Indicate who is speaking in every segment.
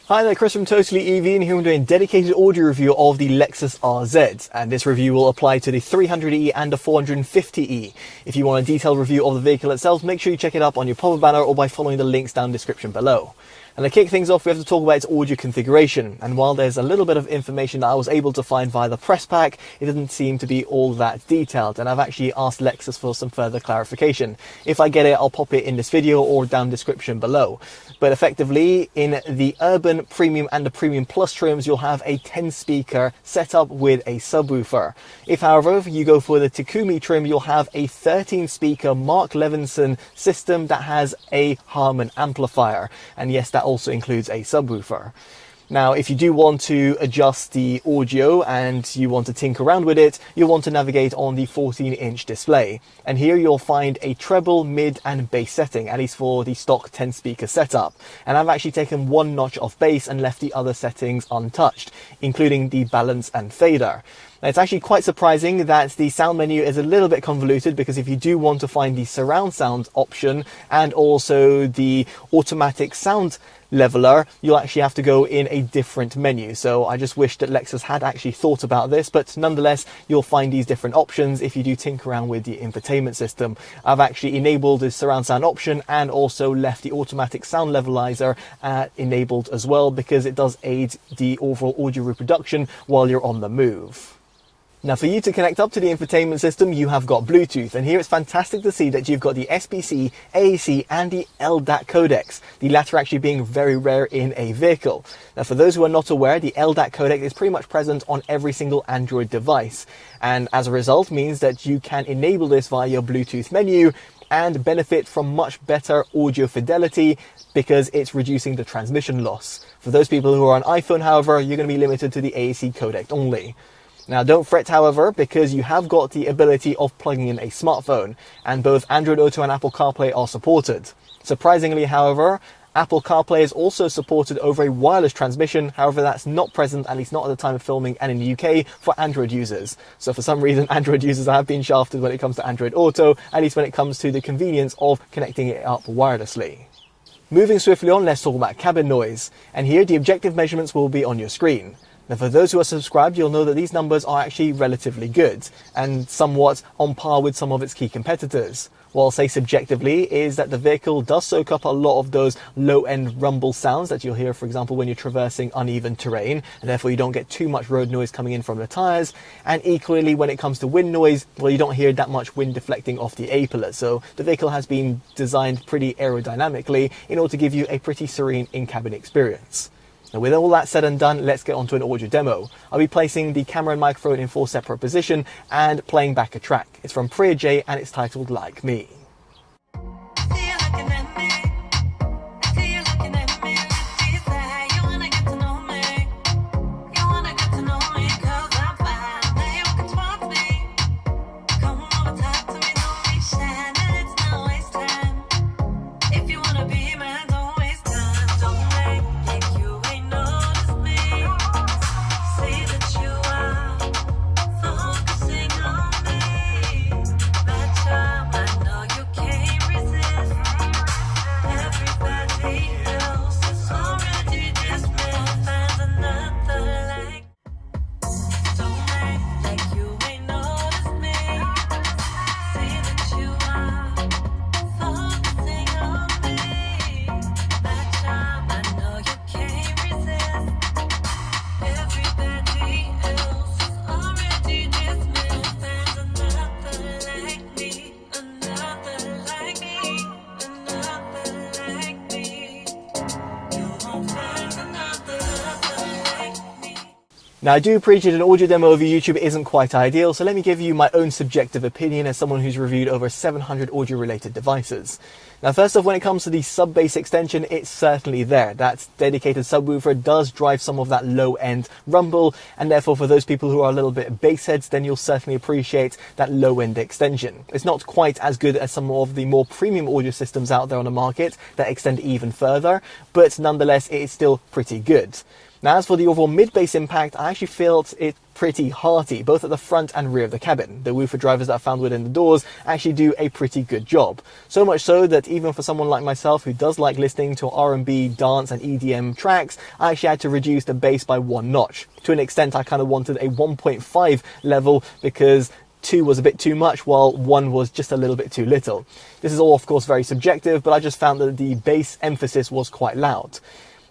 Speaker 1: Hi there, Chris from TotallyEV, and here I'm doing a dedicated audio review of the Lexus RZ, and this review will apply to the 300e and the 450e. If you want a detailed review of the vehicle itself, make sure you check it up on your pop-up banner or by following the links down in the description below. And to kick things off, we have to talk about its audio configuration. And while there's a little bit of information that I was able to find via the press pack, it doesn't seem to be all that detailed. And I've actually asked Lexus for some further clarification. If I get it, I'll pop it in this video or down the description below. But effectively, in the Urban, Premium and the Premium Plus trims, you'll have a 10-speaker setup with a subwoofer. If, however, you go for the Takumi trim, you'll have a 13-speaker Mark Levinson system that has a Harman amplifier. And yes, that also includes a subwoofer. Now, if you do want to adjust the audio and you want to tinker around with it, you'll want to navigate on the 14-inch display. And here you'll find a treble, mid and bass setting, at least for the stock 10-speaker setup. And I've actually taken one notch off bass and left the other settings untouched, including the balance and fader. Now, it's actually quite surprising that the sound menu is a little bit convoluted, because if you do want to find the surround sound option and also the automatic sound leveler, you'll actually have to go in a different menu. So I just wish that Lexus had actually thought about this, but nonetheless, you'll find these different options if you do tinker around with the infotainment system. I've actually enabled the surround sound option and also left the automatic sound levelizer enabled as well, because it does aid the overall audio reproduction while you're on the move. Now, for you to connect up to the infotainment system, you have got Bluetooth, and here it's fantastic to see that you've got the SBC, AAC and the LDAC codecs, the latter actually being very rare in a vehicle. Now, for those who are not aware, the LDAC codec is pretty much present on every single Android device, and as a result means that you can enable this via your Bluetooth menu and benefit from much better audio fidelity because it's reducing the transmission loss. For those people who are on iPhone, however, you're going to be limited to the AAC codec only. Now, don't fret, however, because you have got the ability of plugging in a smartphone, and both Android Auto and Apple CarPlay are supported. Surprisingly, however, Apple CarPlay is also supported over a wireless transmission. However, that's not present, at least not at the time of filming and in the UK, for Android users. So for some reason, Android users have been shafted when it comes to Android Auto, at least when it comes to the convenience of connecting it up wirelessly. Moving swiftly on, let's talk about cabin noise. And here, the objective measurements will be on your screen. Now, for those who are subscribed, you'll know that these numbers are actually relatively good and somewhat on par with some of its key competitors. What I'll say subjectively is that the vehicle does soak up a lot of those low-end rumble sounds that you'll hear, for example, when you're traversing uneven terrain, and therefore you don't get too much road noise coming in from the tires. And equally, when it comes to wind noise, well, you don't hear that much wind deflecting off the A-pillar. So the vehicle has been designed pretty aerodynamically in order to give you a pretty serene in-cabin experience. Now, with all that said and done, let's get onto an audio demo. I'll be placing the camera and microphone in 4 separate positions and playing back a track. It's from Priya J and it's titled Like Me. Now, I do appreciate an audio demo over YouTube isn't quite ideal, so let me give you my own subjective opinion as someone who's reviewed over 700 audio-related devices. Now, first off, when it comes to the sub-bass extension, it's certainly there. That dedicated subwoofer does drive some of that low-end rumble, and therefore for those people who are a little bit bass heads, then you'll certainly appreciate that low-end extension. It's not quite as good as some of the more premium audio systems out there on the market that extend even further, but nonetheless, it is still pretty good. Now, as for the overall mid-bass impact, I actually felt it pretty hearty, both at the front and rear of the cabin. The woofer drivers that I found within the doors actually do a pretty good job. So much so that even for someone like myself who does like listening to R&B, dance and EDM tracks, I actually had to reduce the bass by 1 notch. To an extent, I kind of wanted a 1.5 level because 2 was a bit too much, while 1 was just a little bit too little. This is all, of course, very subjective, but I just found that the bass emphasis was quite loud.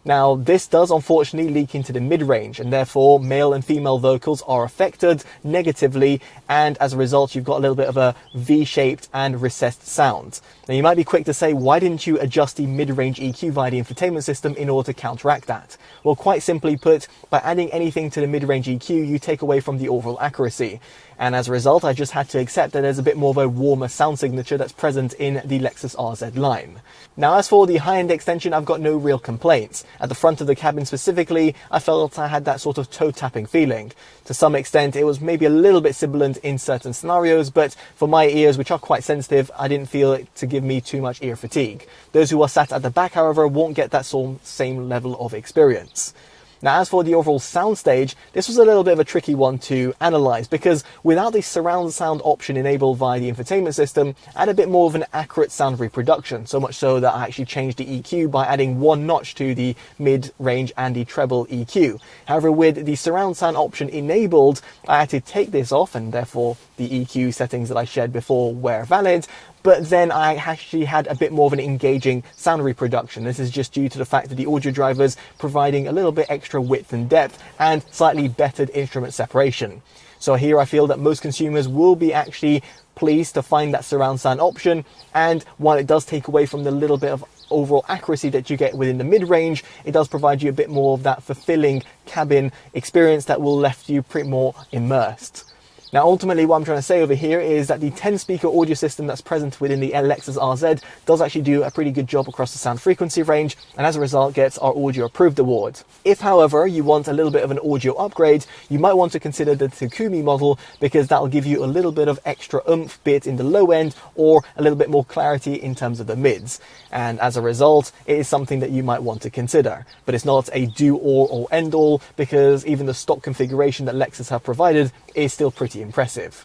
Speaker 1: Now, this does unfortunately leak into the mid-range, and therefore male and female vocals are affected negatively, and as a result you've got a little bit of a V-shaped and recessed sound. Now, you might be quick to say, why didn't you adjust the mid-range EQ via the infotainment system in order to counteract that? Well, quite simply put, by adding anything to the mid-range EQ, you take away from the overall accuracy. And as a result, I just had to accept that there's a bit more of a warmer sound signature that's present in the Lexus RZ line. Now, as for the high-end extension, I've got no real complaints. At the front of the cabin specifically, I felt I had that sort of toe-tapping feeling. To some extent, it was maybe a little bit sibilant in certain scenarios, but for my ears, which are quite sensitive, I didn't feel it to give me too much ear fatigue. Those who are sat at the back, however, won't get that same level of experience. Now, as for the overall soundstage, this was a little bit of a tricky one to analyze because without the surround sound option enabled via the infotainment system, I had a bit more of an accurate sound reproduction, so much so that I actually changed the EQ by adding 1 notch to the mid-range and the treble EQ. However, with the surround sound option enabled, I had to take this off, and therefore the EQ settings that I shared before were valid. But then I actually had a bit more of an engaging sound reproduction. This is just due to the fact that the audio drivers providing a little bit extra width and depth and slightly bettered instrument separation. So here I feel that most consumers will be actually pleased to find that surround sound option, and while it does take away from the little bit of overall accuracy that you get within the mid-range, it does provide you a bit more of that fulfilling cabin experience that will left you pretty more immersed. Now, ultimately, what I'm trying to say over here is that the 10-speaker audio system that's present within the Lexus RZ does actually do a pretty good job across the sound frequency range, and as a result gets our Audio Approved award. If, however, you want a little bit of an audio upgrade, you might want to consider the Takumi model, because that'll give you a little bit of extra oomph, be it in the low end, or a little bit more clarity in terms of the mids. And as a result, it is something that you might want to consider. But it's not a do-all or end-all, because even the stock configuration that Lexus have provided is still pretty impressive.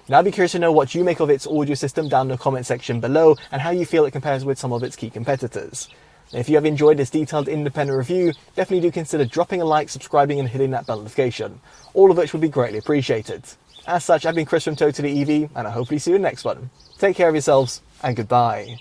Speaker 1: Now, I'd be curious to know what you make of its audio system down in the comment section below, and how you feel it compares with some of its key competitors. If you have enjoyed this detailed independent review, definitely do consider dropping a like, subscribing and hitting that bell notification, all of which would be greatly appreciated. As such, I've been Chris from TotallyEV, and I hopefully see you in the next one. Take care of yourselves, and goodbye.